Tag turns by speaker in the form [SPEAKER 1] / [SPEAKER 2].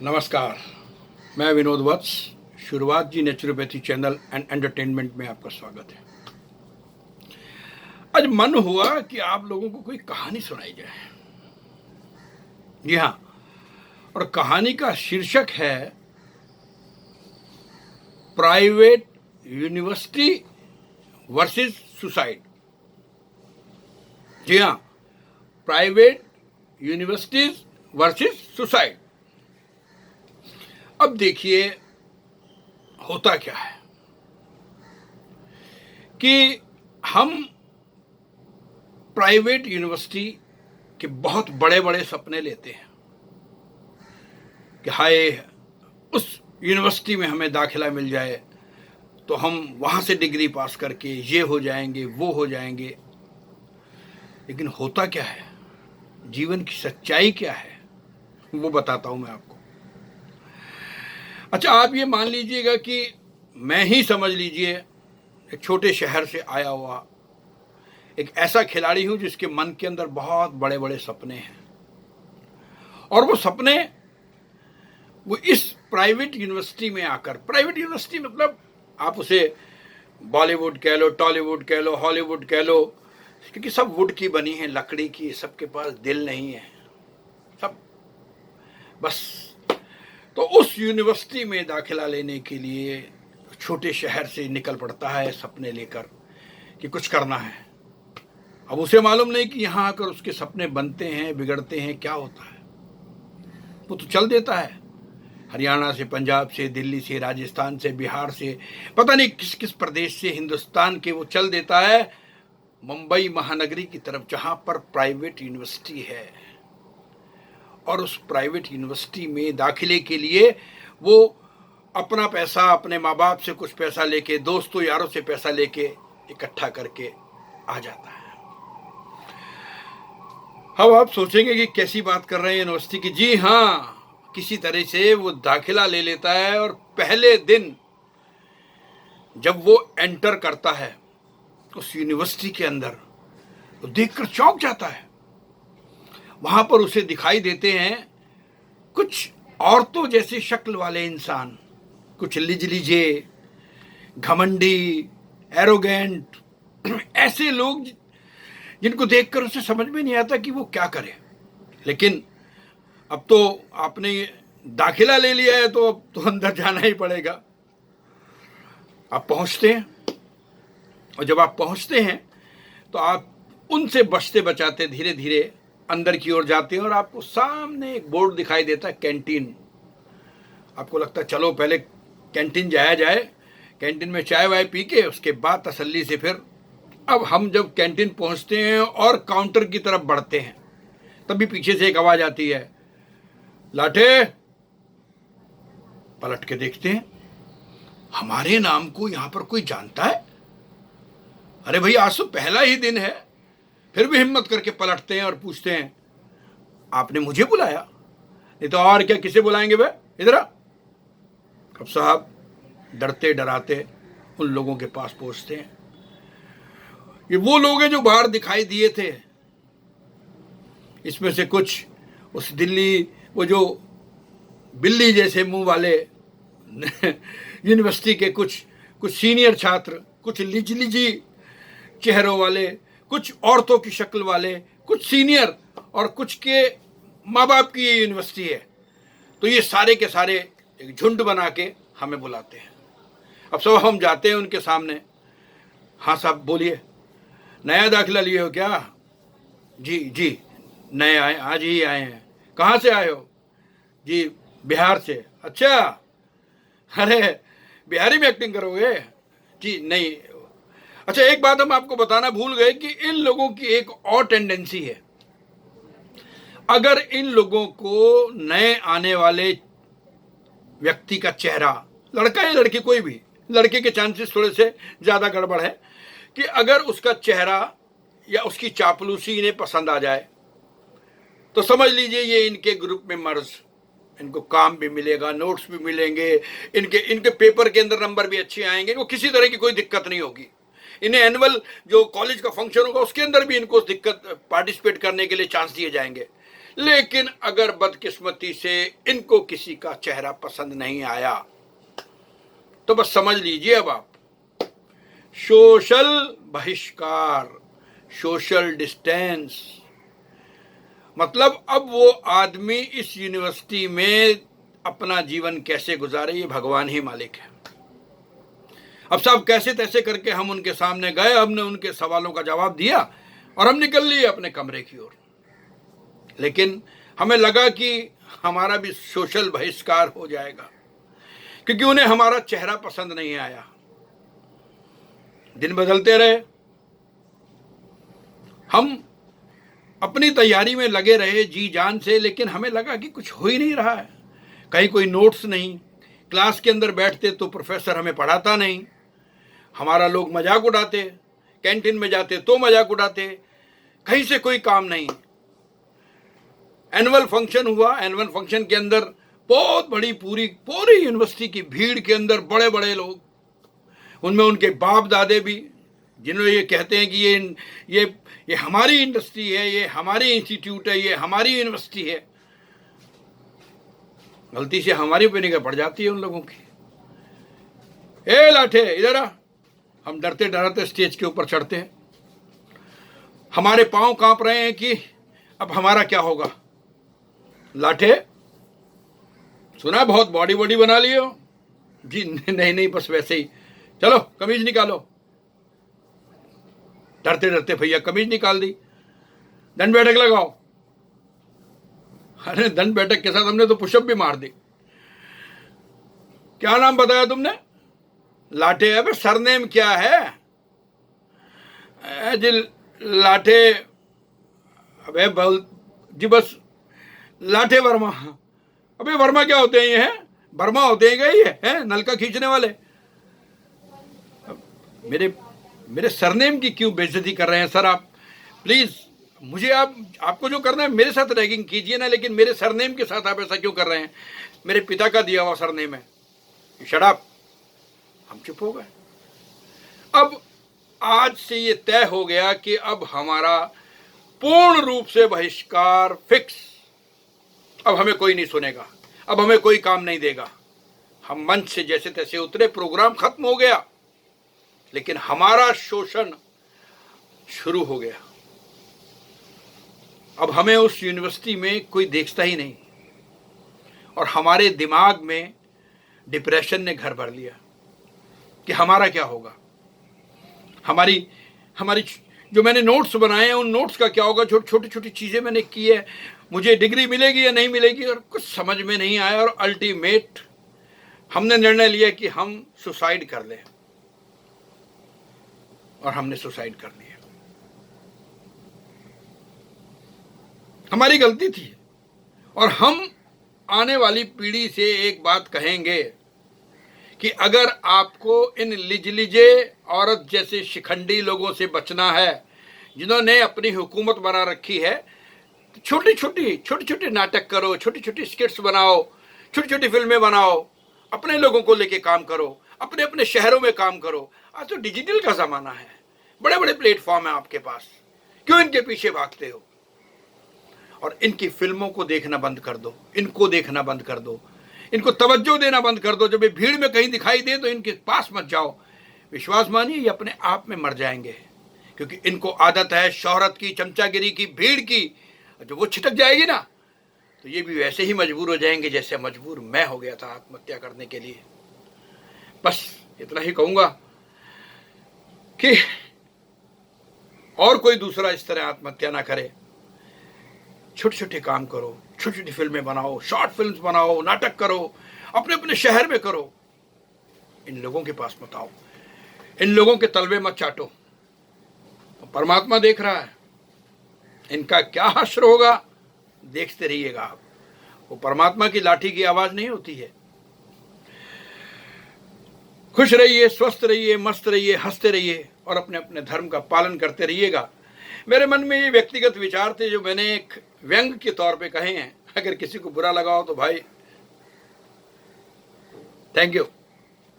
[SPEAKER 1] नमस्कार। मैं विनोद वत्स, शुरुआत जी नेचुरोपैथी चैनल एंड एंटरटेनमेंट में आपका स्वागत है। आज मन हुआ कि आप लोगों को कोई कहानी सुनाई जाए। जी हाँ, और कहानी का शीर्षक है प्राइवेट यूनिवर्सिटी वर्सेस सुसाइड। जी हाँ, प्राइवेट यूनिवर्सिटीज वर्सेस सुसाइड। अब देखिए होता क्या है कि हम प्राइवेट यूनिवर्सिटी के बहुत बड़े बड़े सपने लेते हैं कि हाय उस यूनिवर्सिटी में हमें दाखिला मिल जाए तो हम वहाँ से डिग्री पास करके ये हो जाएंगे वो हो जाएंगे। लेकिन होता क्या है, जीवन की सच्चाई क्या है, वो बताता हूँ मैं आपको। अच्छा, आप ये मान लीजिएगा कि मैं ही समझ लीजिए एक छोटे शहर से आया हुआ एक ऐसा खिलाड़ी हूँ जिसके मन के अंदर बहुत बड़े बड़े सपने हैं, और वो सपने वो इस प्राइवेट यूनिवर्सिटी में आकर, प्राइवेट यूनिवर्सिटी मतलब आप उसे बॉलीवुड कह लो, टॉलीवुड कह लो, हॉलीवुड कह लो, क्योंकि सब वुड की बनी है, लकड़ी की, सबके पास दिल नहीं है, सब बस। तो उस यूनिवर्सिटी में दाखिला लेने के लिए छोटे शहर से निकल पड़ता है सपने लेकर कि कुछ करना है। अब उसे मालूम नहीं कि यहाँ आकर उसके सपने बनते हैं, बिगड़ते हैं, क्या होता है। वो तो चल देता है, हरियाणा से, पंजाब से, दिल्ली से, राजस्थान से, बिहार से, पता नहीं किस किस प्रदेश से, हिंदुस्तान के वो चल देता है मुंबई महानगरी की तरफ, जहाँ पर प्राइवेट यूनिवर्सिटी है। और उस प्राइवेट यूनिवर्सिटी में दाखिले के लिए वो अपना पैसा, अपने माँ बाप से कुछ पैसा लेके, दोस्तों यारों से पैसा लेके इकट्ठा करके आ जाता है। अब आप सोचेंगे कि कैसी बात कर रहे हैं यूनिवर्सिटी की। जी हाँ, किसी तरह से वो दाखिला ले लेता है, और पहले दिन जब वो एंटर करता है उस यूनिवर्सिटी के अंदर तो देखकर चौंक जाता है। वहां पर उसे दिखाई देते हैं कुछ औरतों जैसे शक्ल वाले इंसान, कुछ लिजलिजे, घमंडी, एरोगेंट, ऐसे लोग जिनको देखकर उसे समझ में नहीं आता कि वो क्या करे। लेकिन अब तो आपने दाखिला ले लिया है तो अब तो अंदर जाना ही पड़ेगा। आप पहुंचते हैं, और जब आप पहुंचते हैं तो आप उनसे बचते बचाते धीरे धीरे अंदर की ओर जाते हैं, और आपको सामने एक बोर्ड दिखाई देता है, कैंटीन। आपको लगता है चलो पहले कैंटीन जाया जाए, कैंटीन में चाय वाय पी के उसके बाद तसल्ली से फिर। अब हम जब कैंटीन पहुंचते हैं और काउंटर की तरफ बढ़ते हैं, तभी पीछे से एक आवाज आती है, लाठे। पलट के देखते हैं, हमारे नाम को यहां पर कोई जानता है। अरे भाई, आज तो पहला ही दिन है। फिर भी हिम्मत करके पलटते हैं और पूछते हैं, आपने मुझे बुलाया? नहीं तो और क्या, किसे बुलाएंगे वे, इधर आ। अब साहब डरते डराते उन लोगों के पास पहुंचते हैं। ये वो लोग हैं जो बाहर दिखाई दिए थे। इसमें से कुछ उस दिल्ली, वो जो बिल्ली जैसे मुंह वाले यूनिवर्सिटी के कुछ कुछ सीनियर छात्र, कुछ लिजलिजी चेहरों वाले, कुछ औरतों की शक्ल वाले, कुछ सीनियर, और कुछ के माँ बाप की ये यूनिवर्सिटी है। तो ये सारे के सारे एक झुंड बना के हमें बुलाते हैं। अब सब हम जाते हैं उनके सामने। हाँ साहब बोलिए, नया दाखिला लिए हो क्या? जी जी, नए आए, आज ही आए हैं। कहाँ से आए हो? जी बिहार से। अच्छा, अरे बिहारी में एक्टिंग करोगे? जी नहीं। अच्छा, एक बात हम आपको बताना भूल गए कि इन लोगों की एक और टेंडेंसी है। अगर इन लोगों को नए आने वाले व्यक्ति का चेहरा, लड़का या लड़की कोई भी, लड़के के चांसेस थोड़े से ज्यादा गड़बड़ है, कि अगर उसका चेहरा या उसकी चापलूसी इन्हें पसंद आ जाए तो समझ लीजिए ये इनके ग्रुप में मर्ज, इनको काम भी मिलेगा, नोट्स भी मिलेंगे, इनके पेपर के अंदर नंबर भी अच्छे आएंगे, इनको किसी तरह की कोई दिक्कत नहीं होगी। इन्हें एनुअल जो कॉलेज का फंक्शन होगा उसके अंदर भी इनको दिक्कत पार्टिसिपेट करने के लिए चांस दिए जाएंगे। लेकिन अगर बदकिस्मती से इनको किसी का चेहरा पसंद नहीं आया तो बस समझ लीजिए अब आप, सोशल बहिष्कार, सोशल डिस्टेंस, मतलब अब वो आदमी इस यूनिवर्सिटी में अपना जीवन कैसे गुजारे ये भगवान ही मालिक है। अब साहब कैसे तैसे करके हम उनके सामने गए, हमने उनके सवालों का जवाब दिया और हम निकल लिए अपने कमरे की ओर। लेकिन हमें लगा कि हमारा भी सोशल बहिष्कार हो जाएगा, क्योंकि उन्हें हमारा चेहरा पसंद नहीं आया। दिन बदलते रहे, हम अपनी तैयारी में लगे रहे जी जान से, लेकिन हमें लगा कि कुछ हो ही नहीं रहा है। कहीं कोई नोट्स नहीं, क्लास के अंदर बैठते तो प्रोफेसर हमें पढ़ाता नहीं, हमारा लोग मजाक उड़ाते, कैंटीन में जाते तो मजाक उड़ाते, कहीं से कोई काम नहीं। एनुअल फंक्शन हुआ, एनुअल फंक्शन के अंदर बहुत बड़ी पूरी यूनिवर्सिटी की भीड़ के अंदर बड़े बड़े लोग, उनमें उनके बाप दादे भी, जिन्होंने ये कहते हैं कि ये हमारी इंडस्ट्री है, ये हमारी इंस्टीट्यूट है, ये हमारी यूनिवर्सिटी है। गलती से हमारी पे निगाह पड़ जाती है उन लोगों की। ए लाठे इधर आ, हम डरते डरते स्टेज के ऊपर चढ़ते हैं, हमारे पांव कांप रहे हैं कि अब हमारा क्या होगा। लाठे सुना बहुत बॉडी बॉडी बना लियो जी? नहीं बस वैसे ही, चलो कमीज निकालो। डरते डरते भैया कमीज निकाल दी, दंड बैठक लगाओ। अरे दंड बैठक के साथ हमने तो पुशअप भी मार दी। क्या नाम बताया तुमने? लाठे। अबे सरनेम क्या है? जी लाठे। अबे जी बस लाठे वर्मा। अबे वर्मा क्या होते हैं ये? हैं वर्मा होते हैं क्या ये? हैं नलका खींचने वाले? मेरे सरनेम की क्यों बेइज्जती कर रहे हैं सर आप? प्लीज मुझे आपको जो करना है मेरे साथ रैगिंग कीजिए ना, लेकिन मेरे सरनेम के साथ आप ऐसा क्यों कर रहे हैं? मेरे पिता का दिया हुआ सरनेम है। Shut up. हम चुप हो गए। अब आज से ये तय हो गया कि अब हमारा पूर्ण रूप से बहिष्कार फिक्स। अब हमें कोई नहीं सुनेगा, अब हमें कोई काम नहीं देगा। हम मंच से जैसे तैसे उतरे, प्रोग्राम खत्म हो गया, लेकिन हमारा शोषण शुरू हो गया। अब हमें उस यूनिवर्सिटी में कोई देखता ही नहीं, और हमारे दिमाग में डिप्रेशन ने घर भर लिया कि हमारा क्या होगा, हमारी जो मैंने नोट्स बनाए हैं उन नोट्स का क्या होगा, छोटी छोटी चीजें मैंने की है, मुझे डिग्री मिलेगी या नहीं मिलेगी, और कुछ समझ में नहीं आया। और अल्टीमेट हमने निर्णय लिया कि हम सुसाइड कर लें, और हमने सुसाइड कर लिया। हमारी गलती थी, और हम आने वाली पीढ़ी से एक बात कहेंगे कि अगर आपको इन लिजलिजे औरत जैसे शिखंडी लोगों से बचना है, जिन्होंने अपनी हुकूमत बना रखी है, तो छोटी छोटी नाटक करो, छोटी छोटी स्किट्स बनाओ, छोटी छोटी फिल्में बनाओ, अपने लोगों को लेके काम करो, अपने अपने शहरों में काम करो। आज तो डिजिटल का जमाना है, बड़े बड़े प्लेटफॉर्म है आपके पास, क्यों इनके पीछे भागते हो? और इनकी फिल्मों को देखना बंद कर दो, इनको देखना बंद कर दो, इनको तवज्जो देना बंद कर दो। जब ये भीड़ में कहीं दिखाई दे तो इनके पास मत जाओ। विश्वास मानिए ये अपने आप में मर जाएंगे, क्योंकि इनको आदत है शोहरत की, चमचागिरी की, भीड़ की। जो वो छिटक जाएगी ना, तो ये भी वैसे ही मजबूर हो जाएंगे जैसे मजबूर मैं हो गया था आत्महत्या करने के लिए। बस इतना ही कहूंगा कि और कोई दूसरा इस तरह आत्महत्या ना करे। छोटे छोटे काम करो, छोटी छोटी फिल्में बनाओ, शॉर्ट फिल्म्स बनाओ, नाटक करो, अपने अपने शहर में करो। इन लोगों के पास मत आओ, इन लोगों के तलवे मत चाटो। परमात्मा देख रहा है, इनका क्या हश्र होगा देखते रहिएगा आप। वो परमात्मा की लाठी की आवाज नहीं होती है। खुश रहिए, स्वस्थ रहिए, मस्त रहिए, हंसते रहिए, और अपने अपने धर्म का पालन करते रहिएगा। मेरे मन में ये व्यक्तिगत विचार थे जो मैंने एक व्यंग के तौर पे कहे हैं। अगर किसी को बुरा लगा हो तो भाई थैंक यू।